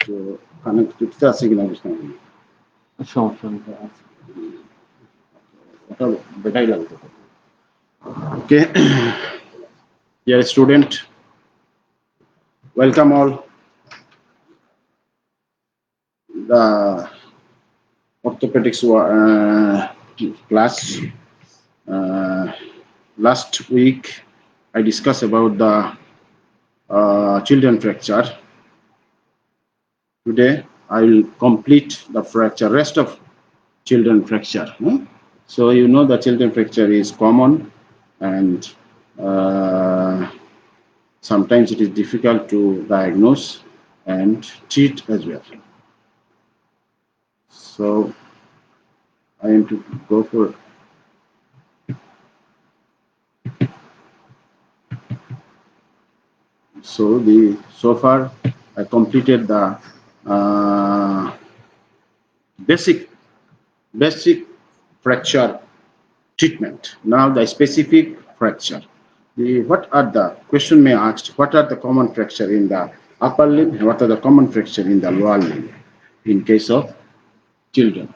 তো কানেক্টেড আছে কিনা বুঝতে পারি সমস্যা নেই। ওটা বেটাই লাগবে। Okay, dear student, welcome all. The orthopedics class. Last week, I discussed about the children fracture. Today, I will complete the fracture, rest of children fracture. So you know the children fracture is common, and sometimes it is difficult to diagnose and treat as well. So I am to go for so far I completed the uh, basic fracture treatment. Now the specific fracture. What are the question may asked? What are the common fracture in the upper limb? What are the common fracture in the lower limb in case of children?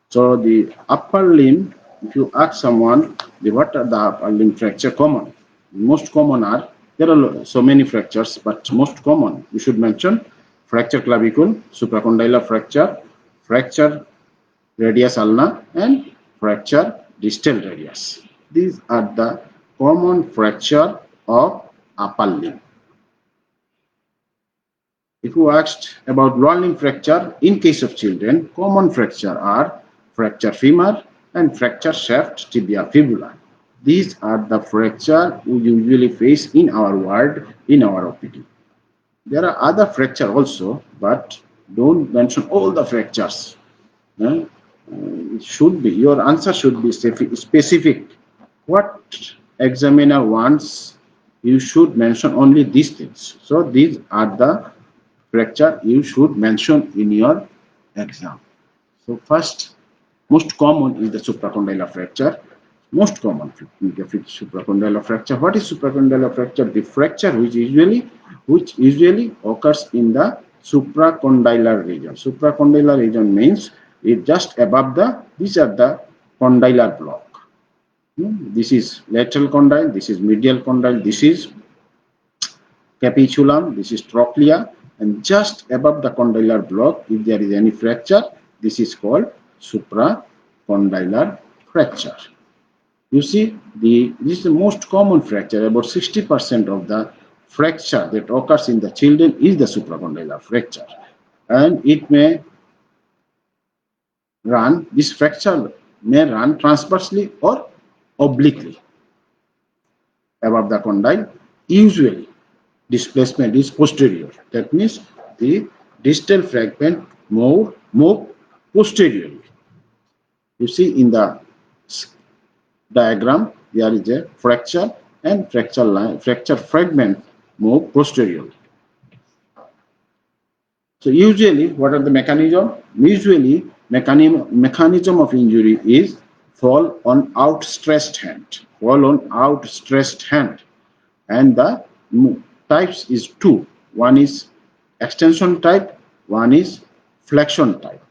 So the upper limb, if you ask someone, what are the upper limb fracture common? Most common are, there are so many fractures, but most common, you should mention fracture clavicle, supracondylar fracture, fracture radius ulna, and fracture distal radius. These are the common fracture of upper limb. If you asked about lower limb fracture, in case of children, common fracture are fracture femur and fracture shaft tibia fibula. These are the fracture we usually face in our ward, in our OPD. There are other fracture also, but don't mention all the fractures. It should be, your answer should be specific. What examiner wants, you should mention only these things. So these are the fracture you should mention in your exam. So first, most common is the supracondylar fracture. Most common supracondylar fracture. What is supracondylar fracture? The fracture which usually occurs in the supracondylar region. Supracondylar region means it just above the, these are the condylar block. This is lateral condyle, this is medial condyle, this is capitulum, this is trochlea, and just above the condylar block, if there is any fracture, this is called supracondylar fracture. You see, this is the most common fracture. About 60% of the fracture that occurs in the children is the supracondylar fracture, and it may run, this fracture may run transversely or obliquely above the condyle. Usually, displacement is posterior. That means the distal fragment move posteriorly. You see in the diagram there is a fracture and fracture fragment move posteriorly. So usually what are the mechanism? Usually mechanism of injury is fall on outstretched hand. Fall on outstretched hand. And the types is two. One is extension type, one is flexion type.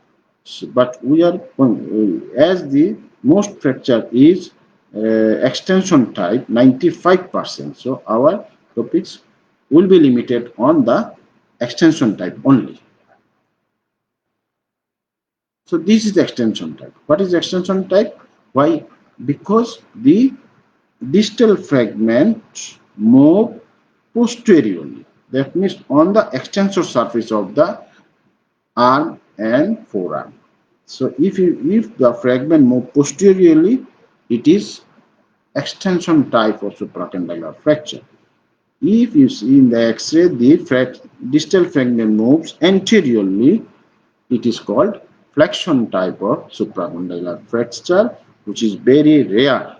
So, but we are, as the most fracture is extension type, 95%. So our topics will be limited on the extension type only. So this is the extension type. What is extension type? Why? Because the distal fragment move posteriorly. That means on the extensor surface of the arm and forearm. So if the fragment move posteriorly, it is extension type of supracondylar fracture. If you see in the X-ray, the distal fragment moves anteriorly, it is called flexion type of supracondylar fracture, which is very rare,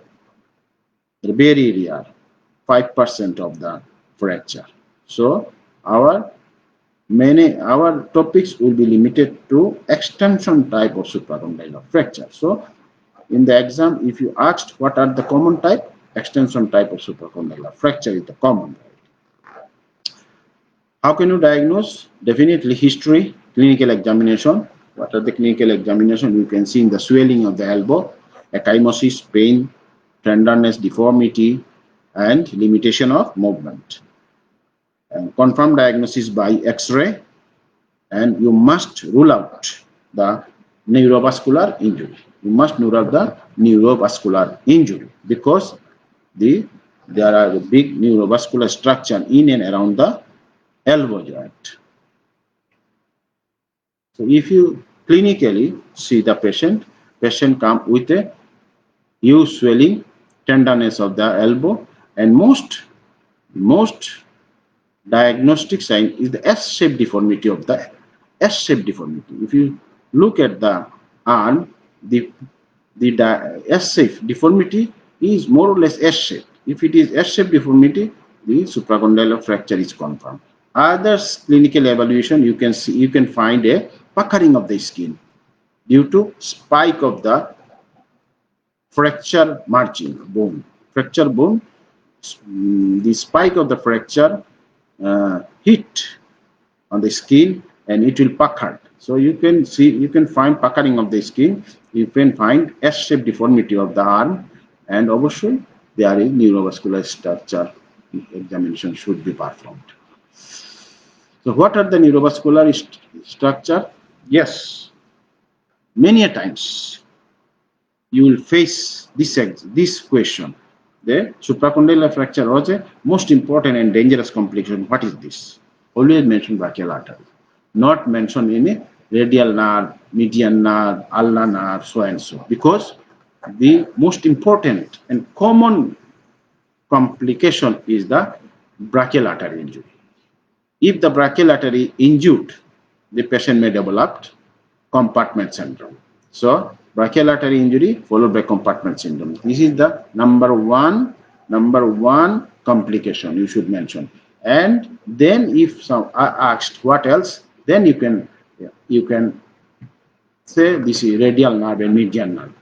5% of the fracture. So our topics will be limited to extension type of supracondylar fracture. So in the exam, if you asked what are the common type, extension type of supracondylar fracture is the common type. How can you diagnose? Definitely history, clinical examination. What are the clinical examination? You can see in the swelling of the elbow, ecchymosis, pain, tenderness, deformity, and limitation of movement. And confirm diagnosis by X-ray, and you must rule out the neurovascular injury. You must rule out the neurovascular injury because there are big neurovascular structure in and around the elbow joint. So if you clinically see the patient come with a huge swelling, tenderness of the elbow, and most diagnostic sign is the S-shaped deformity of the S-shaped deformity. If you look at the arm, the S-shaped deformity is more or less S-shaped. If it is S-shaped deformity, the supracondylar fracture is confirmed. Other clinical evaluation, you can find a puckering of the skin due to spike of the fracture margin bone. Fracture bone, the spike of the fracture hit on the skin and it will pucker. So you can find puckering of the skin, you can find S-shaped deformity of the arm, and obviously there is neurovascular structure examination should be performed. So what are the neurovascular structure? Yes, many a times you will face this question. The supracondylar fracture was a most important and dangerous complication. What is this? Always mention brachial artery, not mention any radial nerve, median nerve, ulnar nerve, so and so, because the most important and common complication is the brachial artery injury. If the brachial artery injured, the patient may develop compartment syndrome. So brachial artery injury followed by compartment syndrome. This is the number one complication you should mention. And then if some are asked what else, then you can say this is radial nerve and median nerve.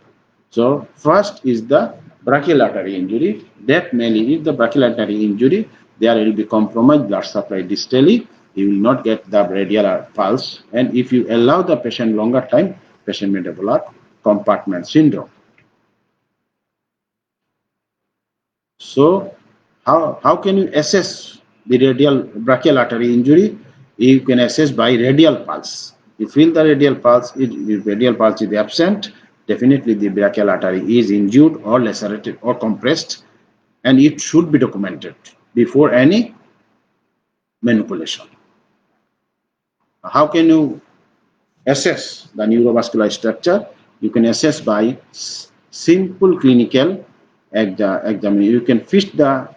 So first is the brachial artery injury. That mainly if the brachial artery injury, there will be compromised blood supply distally. You will not get the radial pulse, and if you allow the patient longer time, patient may develop compartment syndrome. So how can you assess the brachial artery injury? You can assess by radial pulse. You feel the radial pulse, if radial pulse is absent, definitely the brachial artery is injured or lacerated or compressed, and it should be documented before any manipulation. How can you assess the neurovascular structure? You can assess by simple clinical examination. You can fit the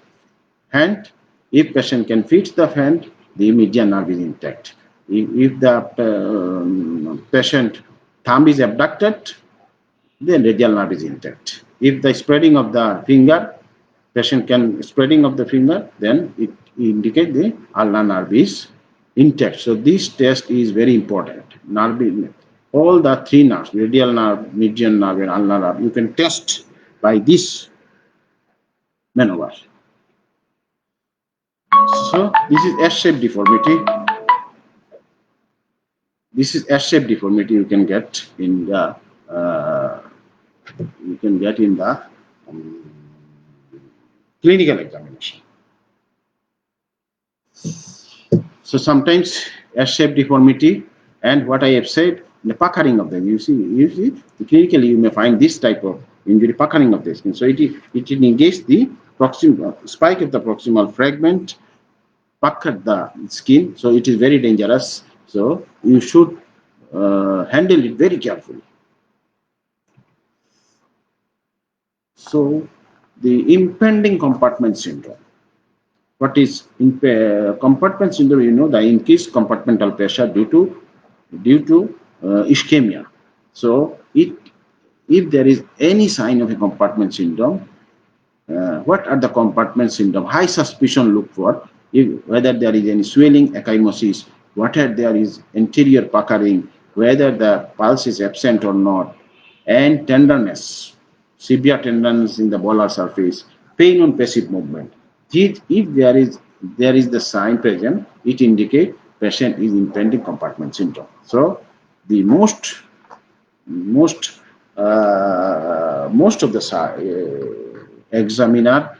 hand. If patient can fit the hand, the median nerve is intact. If the patient thumb is abducted, then radial nerve is intact. If the spreading of the finger, patient can spreading of the finger, then it indicates the ulnar nerve is intact. So this test is very important. Nerve, all the three nerves, radial nerve, median nerve, and ulnar nerve, you can test by this maneuver. So this is S-shaped deformity. This is S-shaped deformity you can get in the clinical examination. So sometimes S-shaped deformity, and what I have said, the puckering of them. You see, clinically you may find this type of injury, puckering of the skin. So it engages the proximal spike of the proximal fragment, puckered the skin. So it is very dangerous. So you should handle it very carefully. So the impending compartment syndrome. What is compartment syndrome? You know, the increased compartmental pressure due to ischemia. So if there is any sign of a compartment syndrome, what are the compartment syndrome? High suspicion look for whether there is any swelling, ecchymosis, whether there is anterior puckering, whether the pulse is absent or not, and tenderness, severe tenderness in the volar surface, pain on passive movement. If there is there is the sign present, it indicates patient is impending compartment syndrome. So the most of the examiner,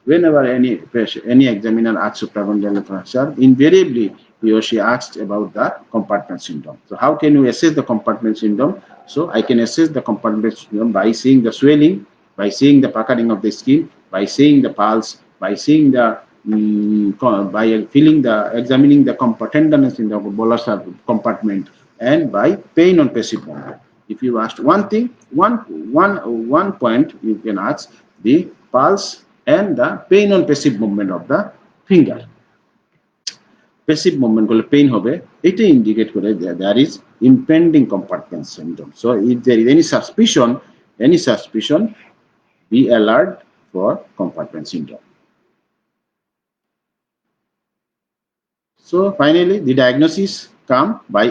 whenever any examiner asks supracondylar fracture, invariably he or she asks about the compartment syndrome. So how can you assess the compartment syndrome? So I can assess the compartment syndrome by seeing the swelling, by seeing the puckering of the skin, by seeing the pulse, by seeing the by feeling the examining the tenderness in the bolus compartment, and by pain on passive movement. If you asked one thing, one point, you can ask the pulse and the pain on passive movement of the finger. Passive movement করলে pain হবে, এটা indicate করে there is impending compartment syndrome. So if there is any suspicion, be alert for compartment syndrome. So finally, the diagnosis come by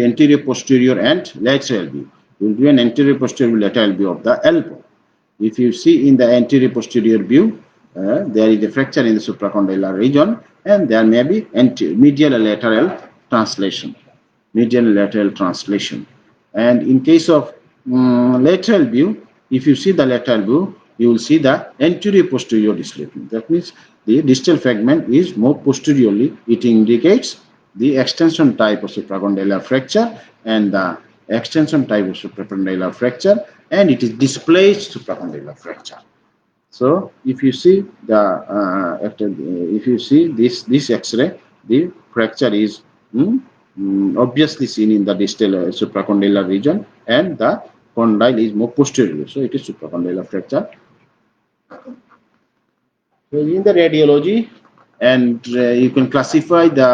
anterior, posterior, and lateral view. We will do an anterior, posterior, lateral view of the elbow. If you see in the anterior, posterior view, there is a fracture in the supracondylar region, and there may be medial lateral translation. And in case of lateral view, if you see the lateral view, you will see the anterior posterior displacement. That means the distal fragment is more posteriorly. It indicates the extension type of supracondylar fracture and the extension type of supracondylar fracture, and it is displaced supracondylar fracture. So if you see the this X-ray, the fracture is obviously seen in the distal supracondylar region, and the condyle is more posterior, so it is supracondylar fracture. So in the radiology, and you can classify the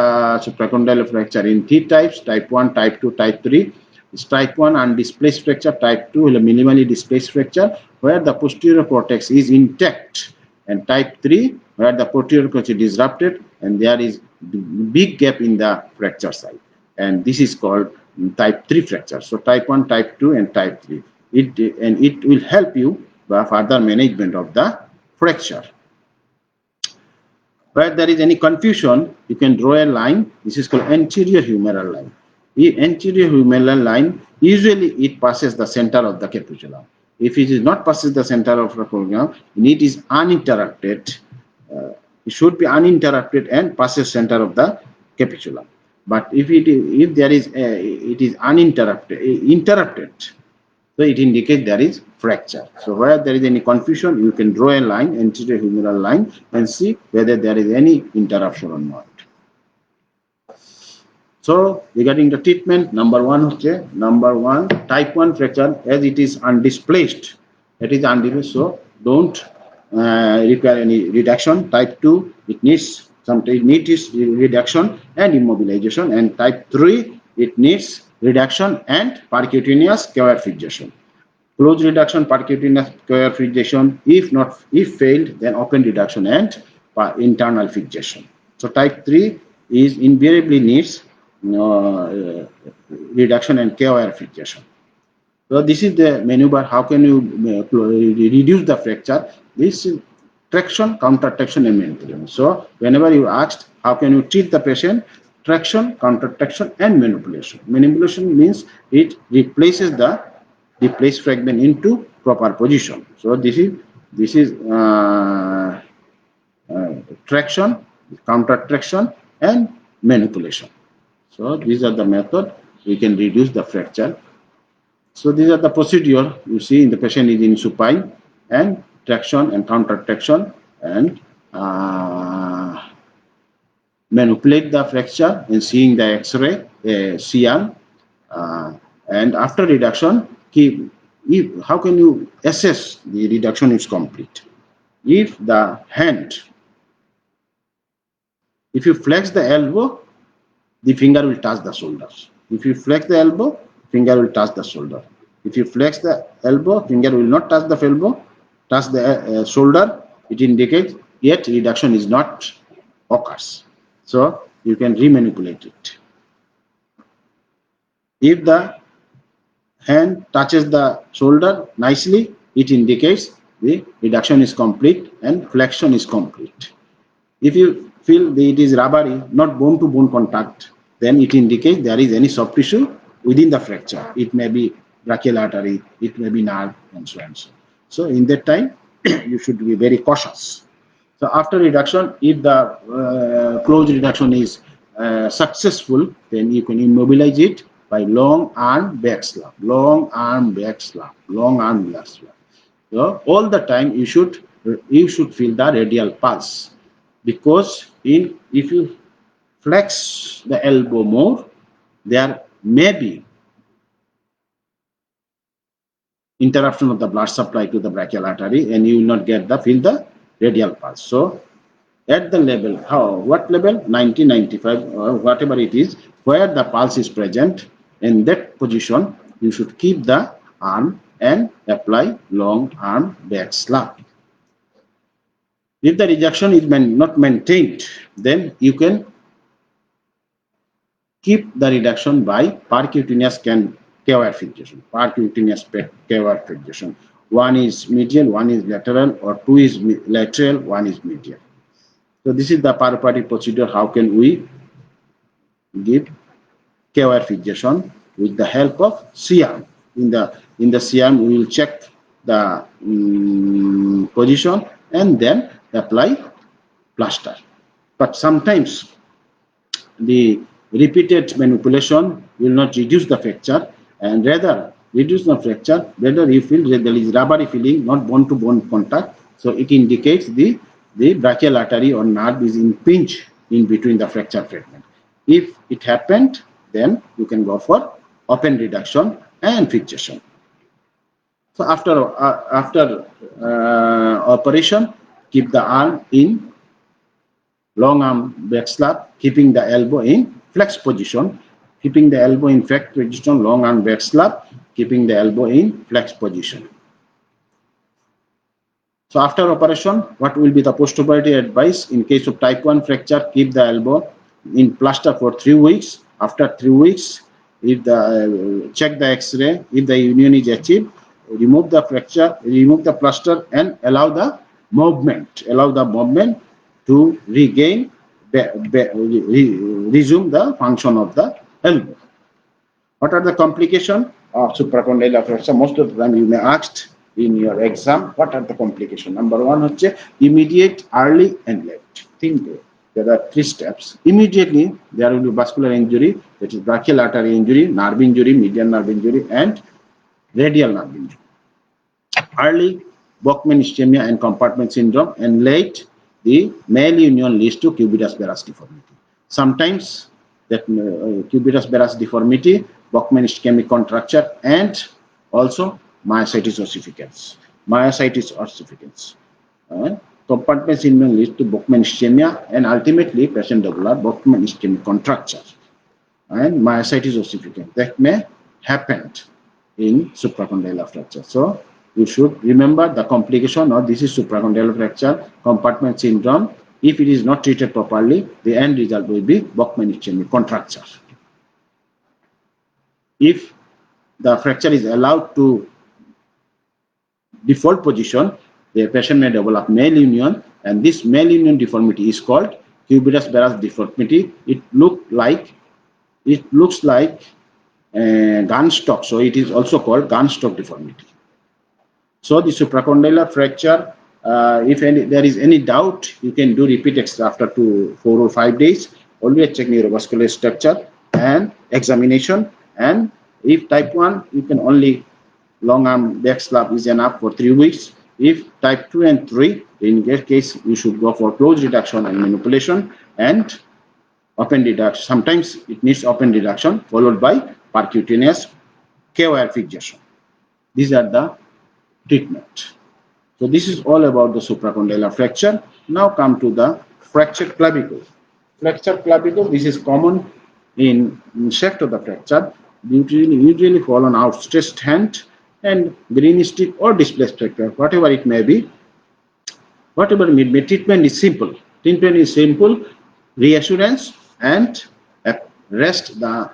supracondylar fracture in three types: type 1, type 2, type 3. It's type 1 undisplaced fracture, type 2 minimally displaced fracture, where the posterior cortex is intact, and type 3 where the posterior cortex is disrupted and there is big gap in the fracture site, and this is called type 3 fracture. So type 1, type 2, and type 3. It will help you by further management of the fracture. Where there is any confusion, you can draw a line. This is called anterior humeral line. The anterior humeral line, usually it passes the center of the capitulum. If it is not passes the center of the capitulum, it is uninterrupted. It should be uninterrupted and passes center of the capitulum. But if it is interrupted, so it indicates there is fracture. So where there is any confusion, you can draw a line, anterior humeral line, and see whether there is any interruption or not. So regarding the treatment, number one, type 1 fracture, as it is undisplaced, so don't require any reduction. Type 2, it needs reduction and immobilization, and type 3, it needs reduction and percutaneous Kjaer fixation. Closed reduction, percutaneous Kjaer fixation. If failed, then open reduction and internal fixation. So type 3 is invariably needs reduction and Kjaer fixation. So this is the maneuver. How can you reduce the fracture? This is traction, counter-traction, and manipulation. So whenever you asked how can you treat the patient, traction, counter-traction, and manipulation. Manipulation means it replaces the displaced fragment into proper position. So this is traction, counter-traction, and manipulation. So these are the method we can reduce the fracture. So these are the procedure you see in the patient is in supine, and traction and counter-traction, and manipulate the fracture and seeing the X-ray, CR, and after reduction, how can you assess the reduction is complete? If you flex the elbow, the finger will touch the shoulder. If you flex the elbow, finger will touch the shoulder. If you flex the elbow, finger will not touch the shoulder. It indicates yet reduction is not occurs. So you can remanipulate it. If the hand touches the shoulder nicely, it indicates the reduction is complete and flexion is complete. If you feel that it is rubbery, not bone-to-bone contact, then it indicates there is any soft tissue within the fracture. It may be brachial artery, it may be nerve, and so on. So in that time, you should be very cautious. So after reduction, if the closed reduction is successful, then you can immobilize it by long arm back slap, long arm back slap, long arm back slap. So all the time you should feel the radial pulse, because if you flex the elbow more, there may be interruption of the blood supply to the brachial artery, and you will not get the feel the radial pulse. So at the level, what level, 90, 95, or whatever it is, where the pulse is present, in that position you should keep the arm and apply long arm back slap. If the rejection is not maintained, then you can keep the reduction by percutaneous K-wire fixation. Percutaneous K-wire fixation. One is medial, one is lateral, or two is lateral, one is medial. So this is the perioperative procedure. How can we give K-wire fixation with the help of C-arm? In the C-arm, we will check the position and then apply plaster. But sometimes the repeated manipulation will not reduce the fracture, and rather reduce the fracture, rather you feel that there is rubbery feeling, not bone-to-bone contact. So it indicates the brachial artery or nerve is impinged in between the fracture fragment. If it happened, then you can go for open reduction and fixation. So after operation, keep the arm in long arm back slap, keeping the elbow in flex position, keeping the elbow in flex position, long arm back slap, keeping the elbow in flex position. So after operation, what will be the post-operative advice? In case of type 1 fracture, keep the elbow in plaster for 3 weeks. After 3 weeks, if check the X-ray, if the union is achieved, remove the fracture, remove the plaster, and allow the movement to regain, resume the function of the elbow. What are the complications of supracondylar fracture? Most of the time you may ask in your exam, what are the complications? Number one, immediate, early, and late. Think there are 3 steps. Immediately, there will be vascular injury, that is brachial artery injury, nerve injury, median nerve injury, and radial nerve injury. Early, Bachmann ischemia and compartment syndrome, and late, the malunion leads to cubitus Barrett's deformity. Sometimes that cubitus Barrett's deformity, Bachmann ischemic contracture, and also myositis ossificans. Compartment syndrome leads to Bachmann ischemia, and ultimately patient develop Bachmann ischemic contracture and myositis ossificans. That may happen in supracondylar fracture. So you should remember the complication of this is supracondylar fracture, compartment syndrome. If it is not treated properly, the end result will be Bachmann ischemic contracture. If the fracture is allowed to default position, the patient may develop malunion, and this malunion deformity is called cubitus Barrett's deformity. It looks like gunstock, so it is also called gunstock deformity. So the supracondylar fracture, if there is any doubt, you can do repeat X-ray after 4 or 5 days. Always check neurovascular structure and examination. And if type 1, you can only long arm back slap is enough for 3 weeks. If type 2 and 3, in that case, you should go for closed reduction and manipulation and open reduction. Sometimes it needs open reduction followed by percutaneous K-wire fixation. These are the treatment. So this is all about the supracondylar fracture. Now come to the fractured clavicle. Fractured clavicle, this is common in shaft of the fracture, usually fall on outstretched hand and green stick or displaced fracture, whatever it may be. Whatever it may be, treatment is simple. Treatment is simple, reassurance, and rest the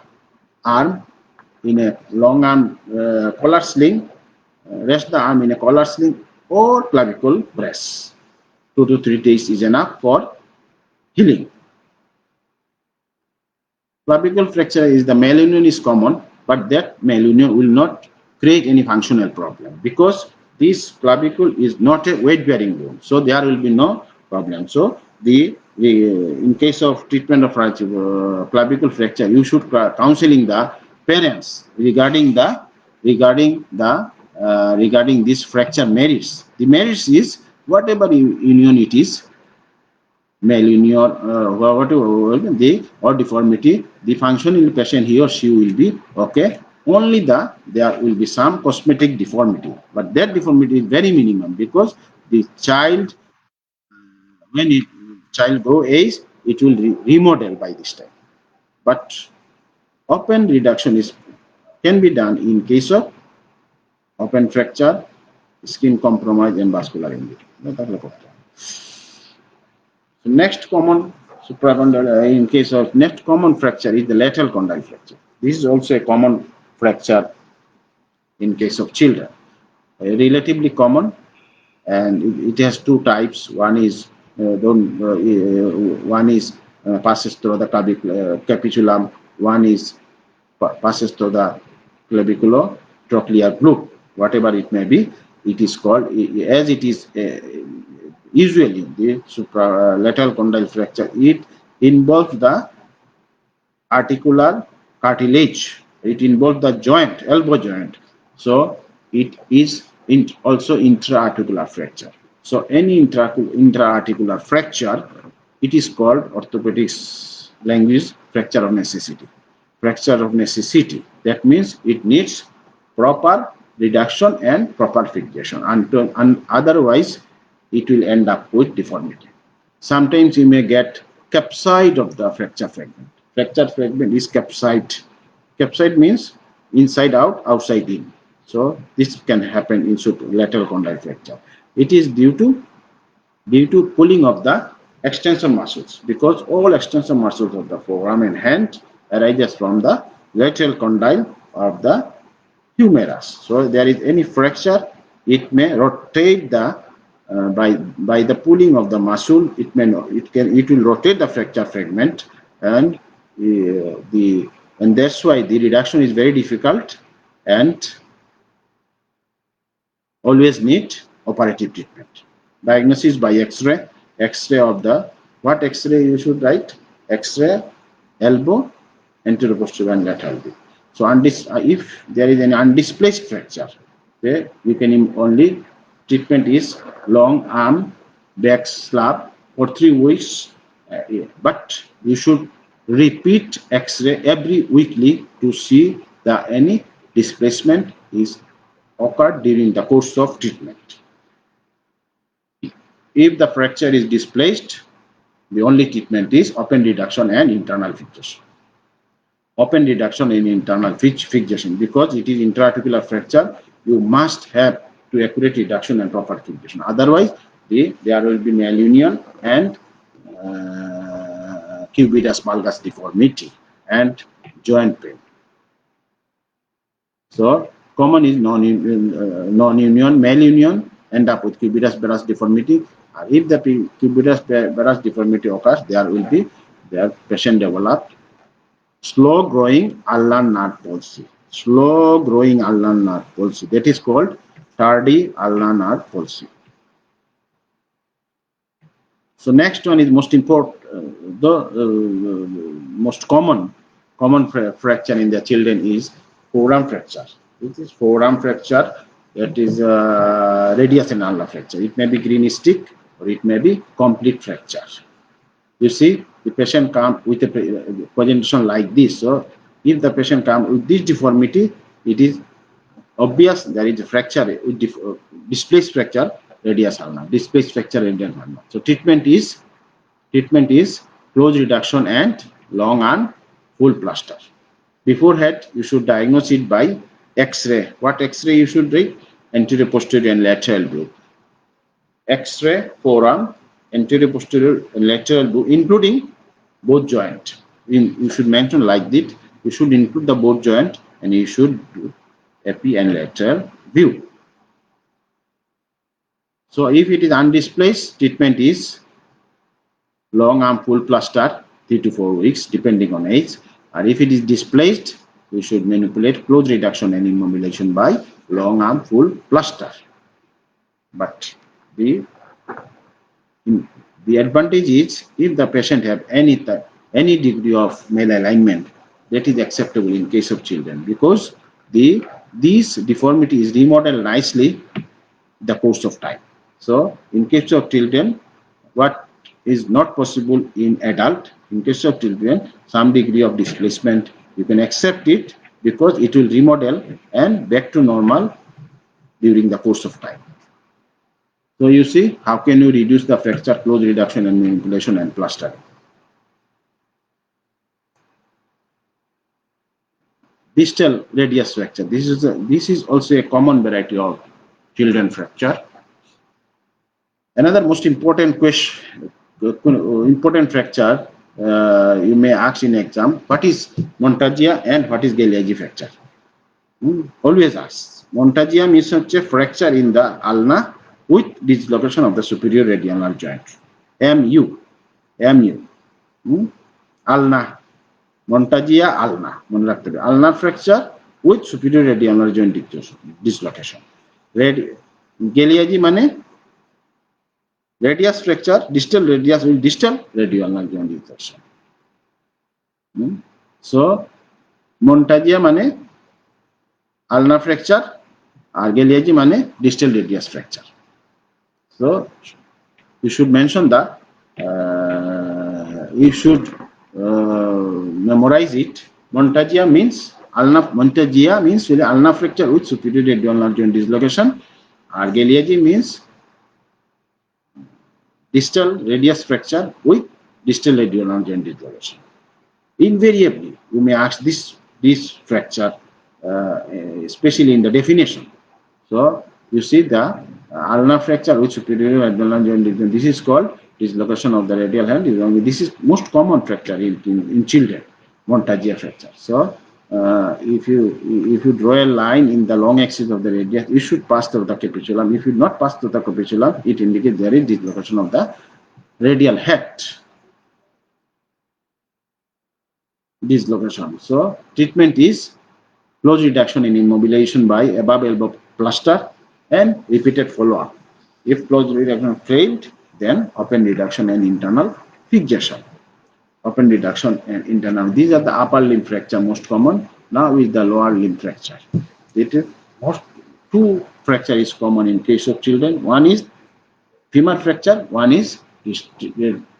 arm in a long arm collar sling. Rest the arm in a collar sling or clavicle brace. 2 to 3 days is enough for healing. Clavicle fracture is the malunion is common, but that malunion will not create any functional problem because this clavicle is not a weight-bearing bone, so there will be no problem. So in case of treatment of clavicle fracture, you should counseling the parents regarding this fracture merits. The merits is whatever union it is, malunion, whatever the or deformity, the functional patient he or she will be okay. Only there will be some cosmetic deformity, but that deformity is very minimum because the child, when it child grow age, it will remodel by this time. But open reduction is can be done in case of open fracture, skin compromise, and vascular injury. So next common supracondyle in case of next common fracture is the lateral condyle fracture. This is also a common fracture in case of children. Relatively common, and it has two types. One is passes through the capitulum. One is passes through the claviculotrochlear group. Whatever it may be, it is called as it is. Usually, the lateral condyle fracture, it involves the articular cartilage. It involves the joint, elbow joint. So it is also intra-articular fracture. So any intra-articular fracture, it is called orthopedic language fracture of necessity. Fracture of necessity. That means it needs proper reduction and proper fixation. And otherwise, it will end up with deformity. Sometimes you may get capside of the fracture fragment. Fracture fragment is capside. Capside means inside out, outside in. So this can happen in lateral condyle fracture. It is due to pulling of the extensor muscles, because all extensor muscles of the forearm and hand arises from the lateral condyle of the humerus. So there is any fracture, it may rotate the by the pulling of the muscle, it will rotate the fracture fragment, and that's why the reduction is very difficult and always need operative treatment. Diagnosis by X-ray. X-ray of the what X-ray you should write? X-ray elbow, anterior posterior and lateral view. So if there is an undisplaced fracture, okay, you can only treatment is long arm back slab for 3 weeks, but you should repeat X-ray every weekly to see that any displacement is occurred during the course of treatment. If the fracture is displaced, the only treatment is open reduction and internal fixation. Open reduction and internal fixation, because it is intra-articular fracture, you must have to accurate reduction and proper fixation. Otherwise, there will be malunion and cubitus valgus deformity and joint pain. So common is non-union, malunion, end up with cubitus varus deformity. If the cubitus varus deformity occurs, the patient developed slow growing ulnar nerve palsy. Slow growing ulnar nerve palsy. That is called tardy ulnar nerve palsy. So next one is most important, most common fracture in the children is forearm fracture. This is forearm fracture. That is radius and ulnar fracture. It may be green stick or it may be complete fracture. You see, the patient comes with a presentation like this. So if the patient comes with this deformity, it is obvious there is a fracture, displaced fracture radius ulnar, displaced fracture radius ulnar. So treatment is close reduction and long and full plaster. Beforehand, you should diagnose it by X-ray. What X-ray you should read? Anterior, posterior, and lateral view. X-ray forearm, anterior, posterior, and lateral view, including both joint. You should mention like this. You should include the both joint, and you should do epi and lateral view. So if it is undisplaced, treatment is long arm full plaster 3 to 4 weeks depending on age. And if it is displaced, we should manipulate close reduction and immobilization by long arm full plaster. But the advantage is if the patient have any degree of malalignment, that is acceptable in case of children, because this deformity is remodeled nicely the course of time. So in case of children, what is not possible in adult, in case of children, some degree of displacement, you can accept it because it will remodel and back to normal during the course of time. So you see, how can you reduce the fracture, close reduction and manipulation and plastering? Distal radius fracture. This is also a common variety of children fracture. Another most important question, important fracture you may ask in exam: what is Montagia and what is Galeazzi fracture? Always ask. Montagia means fracture in the ulna with dislocation of the superior radial joint. MU. Ulna. Montagia ulna. Ulnar fracture with superior radial joint dislocation. Galeazzi means radius fracture, distal radius with distal radioulnar joint dislocation. So Montagia means ulnar fracture, R Galeazzi মানে distal radius fracture. So you should mention that you should memorize it. Montagia means really ulnar fracture with superior radioulnar joint dislocation, and Galeazzi means distal radius fracture with distal radioulnar joint dislocation. Invariably, you may ask this fracture, especially in the definition. So you see the ulnar fracture with superior radioulnar joint dislocation. This is called dislocation of the radial hand. This is most common fracture in children, Montagia fracture. So if you draw a line in the long axis of the radius, you should pass through the capitulum. If you not pass through the capitulum, it indicates there is dislocation of the radial head. Dislocation. So treatment is close reduction and immobilization by above elbow plaster and repeated follow-up. If close reduction failed, then open reduction and internal fixation. Open reduction and internal. These are the upper limb fracture most common. Now is the lower limb fracture. It is two fracture is common in case of children. One is femur fracture. One is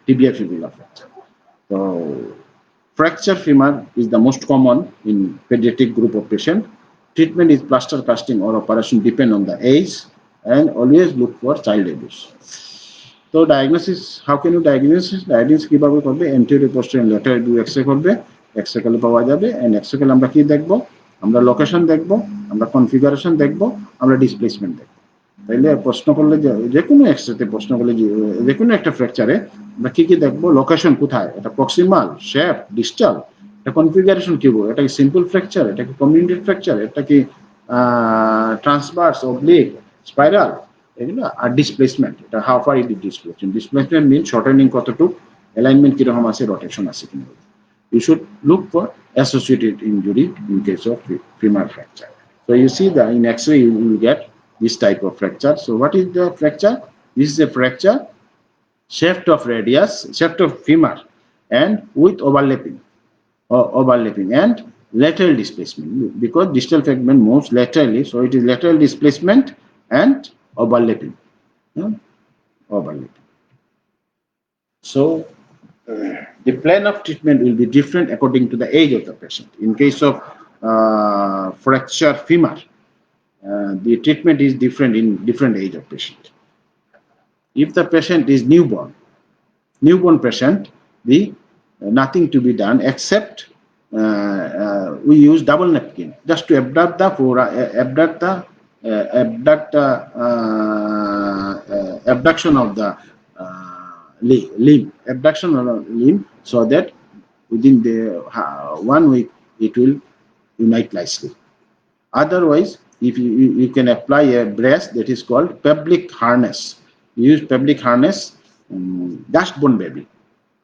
tibia fibula fracture. So fracture femur is the most common in pediatric group of patient. Treatment is plaster casting or operation depend on the age, and always look for child abuse. So diagnosis, how can you diagnose? Diagnosis কিভাবে করবে? Anterior posterior lateral view X-ray করবে, X-ray করলে পাওয়া যাবে, and X-ray করলে আমরা কি দেখব? আমরা লোকেশন দেখব, আমরা কনফিগারেশন দেখব, আমরা ডিসপ্লেসমেন্ট দেখব। তাইলে প্রশ্ন করলে যে কোনো এক্সরেতে প্রশ্ন করলে যে কোনো একটা ফ্র্যাকচারে আমরা কি দেখব? লোকেশন কোথায়? এটা প্রক্সিমাল, শেপ, ডিস্টাল, এটা কনফিগারেশন কি বলবো? এটা কি সিম্পল ফ্র্যাকচার? এটা কি কমিউনিকেট ফ্র্যাকচার? এটা কি ট্রান্সভার্স, অবলিক, স্পাইরাল? এগুলো আর ডিসপ্লেসমেন্ট, এটা how far it is displacement. Displacement mean shortening কতটুকু, অ্যালাইনমেন্ট কিরকম আছে, রোটেশন আছে কিনা। You should look for associated injury in case of femur fracture. So you see that in X-ray you will get this type of fracture. So what is the fracture? This is a fracture shaft of radius, shaft of femur, and with overlapping and lateral displacement, because distal fragment moves laterally, so it is lateral displacement and overlapping. So the plan of treatment will be different according to the age of the patient. In case of fracture femur, the treatment is different in different age of patient. If the patient is newborn patient, nothing to be done except we use double napkin just to abduct the abduction of the limb, so that within the 1 week it will unite nicely. Otherwise, if you can apply a brace that is called pelvic harness. You use pelvic harness, dust bone baby.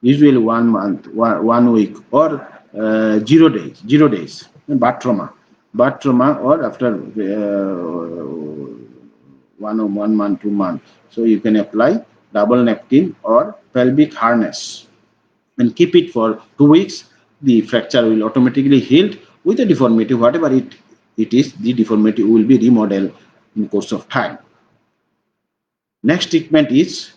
usually 1 month, 1 week, or 0 days, birth trauma, or after 1 month, 2 months. So you can apply double napkin or pelvic harness and keep it for 2 weeks. The fracture will automatically healed with the deformity, whatever it is, the deformity will be remodeled in course of time. Next treatment is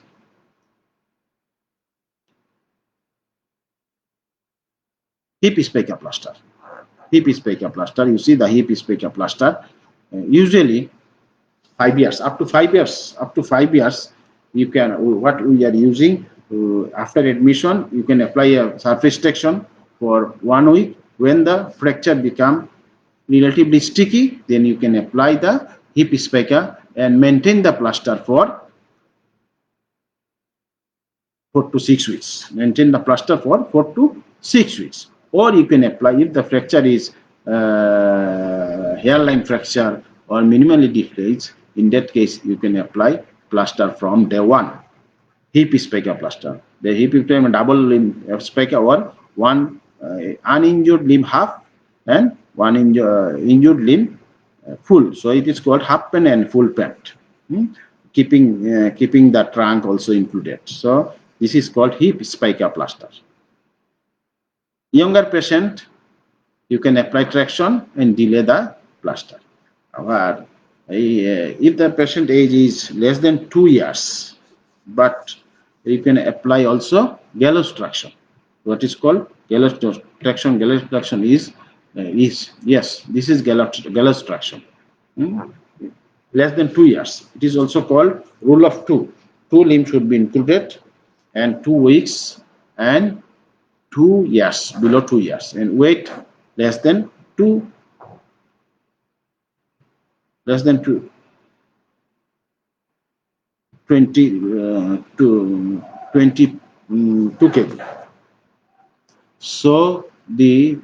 hip spica plaster. Hip spica plaster. You see the hip spica plaster. Usually 5 years, up to 5 years, you can, what we are using, after admission, you can apply a surface tension for 1 week. When the fracture become relatively sticky, then you can apply the hip spica and maintain the plaster for 4 to 6 weeks. Maintain the plaster for 4 to 6 weeks. Or you can apply, if the fracture is hairline fracture or minimally deflates, in that case you can apply plaster from day one. Hip spica plaster. The hip spica double limb spica, or one uninjured limb half and one injured limb full. So it is called half pen and full pen. Keeping the trunk also included. So this is called hip spica plaster. Younger patient, you can apply traction and delay the plaster. However, if the patient age is less than 2 years, but you can apply also gallows traction. What is called gallows traction? Gallows traction is yes, this is gallows traction. Less than 2 years. It is also called rule of two. Two limbs should be included, and 2 weeks, and 2 years, below 2 years, and weight less than 2 20 to 22 kg. So the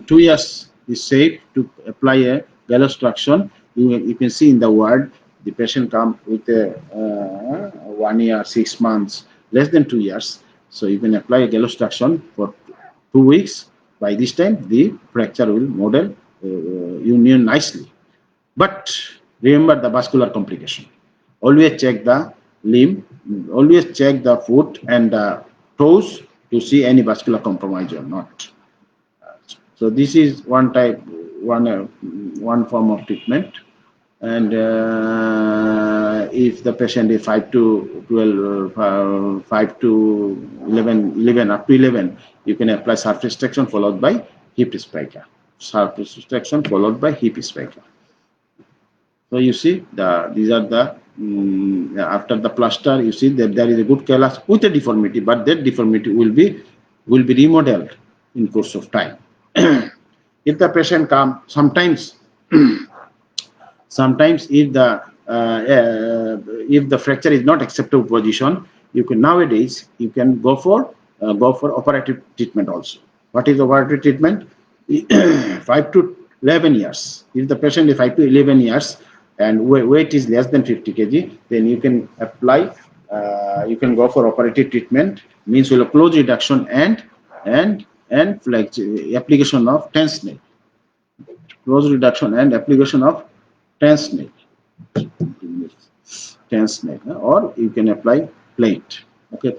2 years is safe to apply a gallows traction. You can see in the word, the patient come with a 1 year, 6 months, less than 2 years. So you can apply a gallows traction for 2 weeks. By this time, the fracture will model union nicely. But remember the vascular complication. Always check the limb, always check the foot and the toes to see any vascular compromise or not. So this is one type, one form of treatment. And if the patient is 5 to 12, 5 to 11, up to 11, you can apply surface traction followed by hip spica. Surface traction followed by hip spica. So you see, these are the after the plaster, you see that there is a good callus with a deformity, but that deformity will be remodeled in course of time. If the patient come, sometimes if the fracture is not acceptable position, you can nowadays go for operative treatment also. What is operative treatment? 5 to 11 years. If the patient is 5 to 11 years and weight is less than 50 kg, then you can apply. You can go for operative treatment. Means will close reduction and application of tense nail. Close reduction and application of tense nail. Tense nail, or you can apply plate. Okay.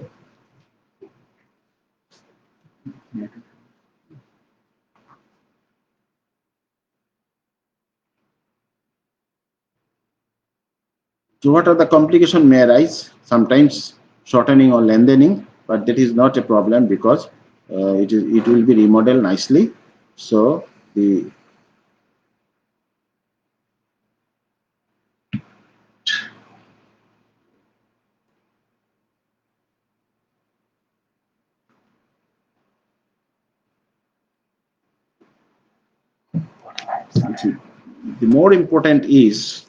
So what are the complications may arise? Sometimes shortening or lengthening, but that is not a problem because it will be remodeled nicely. So the more important is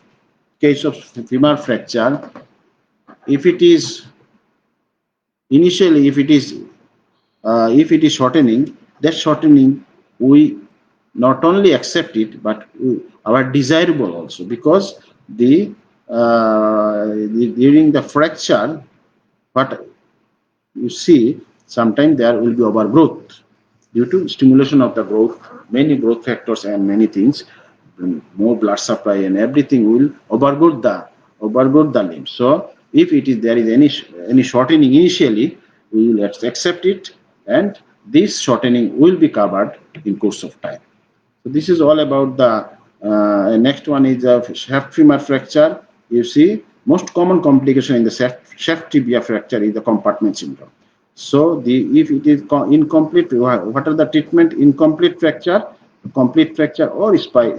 case of femur fracture. If it is initially, if it is shortening, that shortening we not only accept it, but our desirable also, because during the fracture, what you see sometimes there will be overgrowth due to stimulation of the growth, many growth factors and many things, more blood supply and everything will overgrowth the limb. So if it is there is any shortening initially, we will accept it, and this shortening will be covered in course of time. So this is all about the next one is a shaft femur fracture. You see, most common complication in the shaft tibia fracture is the compartment syndrome. So if it is incomplete, what are the treatment? Incomplete fracture, complete fracture, or spiral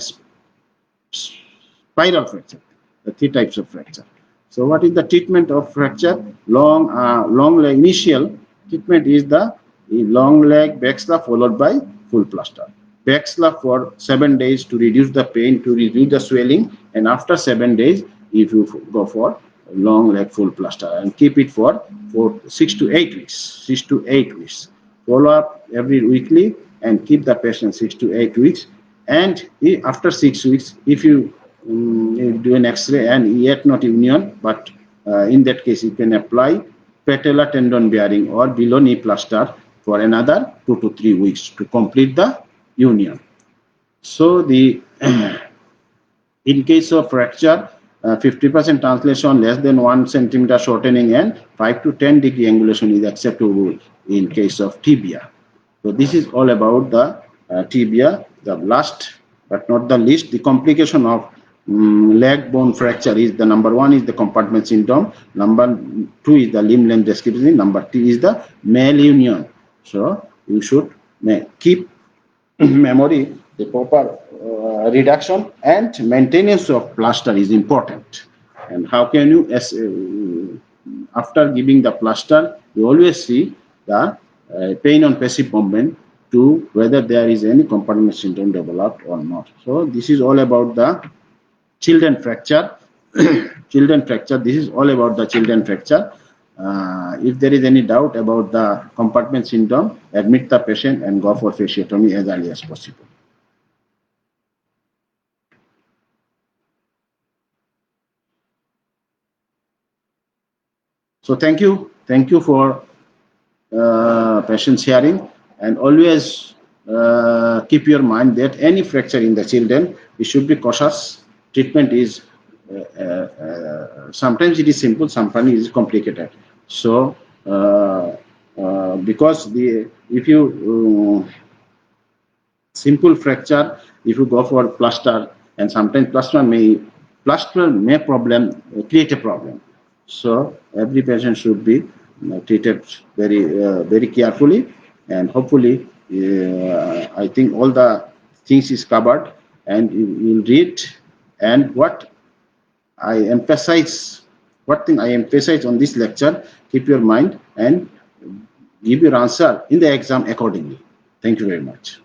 fracture. The three types of fracture. So what is the treatment of fracture? Long leg initial treatment is the long leg Baxla followed by full plaster. Baxla for 7 days to reduce the pain, to reduce the swelling, and after 7 days, if you go for long leg full plaster and keep it for 6 to 8 weeks. 6 to 8 weeks. Follow up every weekly and keep the patient 6 to 8 weeks. And after 6 weeks, if you do an X-ray and yet not union, but in that case you can apply patellar tendon bearing or below knee plaster for another 2 to 3 weeks to complete the union. So the in case of fracture, 50% translation, less than 1 centimeter shortening, and 5 to 10 degree angulation is acceptable in case of tibia. So this is all about the tibia. The last but not the least, the complication of leg bone fracture is the number 1 is the compartment syndrome, number 2 is the limb length discrepancy, number 3 is the malunion. So you should keep memory the proper reduction and maintenance of plaster is important. And how can you, after giving the plaster, you always see the pain on passive movement to whether there is any compartment syndrome developed or not. So this is all about the children fracture. Children fracture. This is all about the children fracture. If there is any doubt about the compartment syndrome, admit the patient and go for fasciotomy as early as possible. So thank you for patient sharing, and always keep your mind that any fracture in the children, you should be cautious. Treatment is sometimes it is simple, sometimes it is complicated. So because if you simple fracture, if you go for plaster, and sometimes plaster may create a problem. So every patient should be treated very carefully, and hopefully I think all the things is covered, and you will read. And what thing I emphasize on this lecture, keep your mind and give your answer in the exam accordingly. Thank you very much.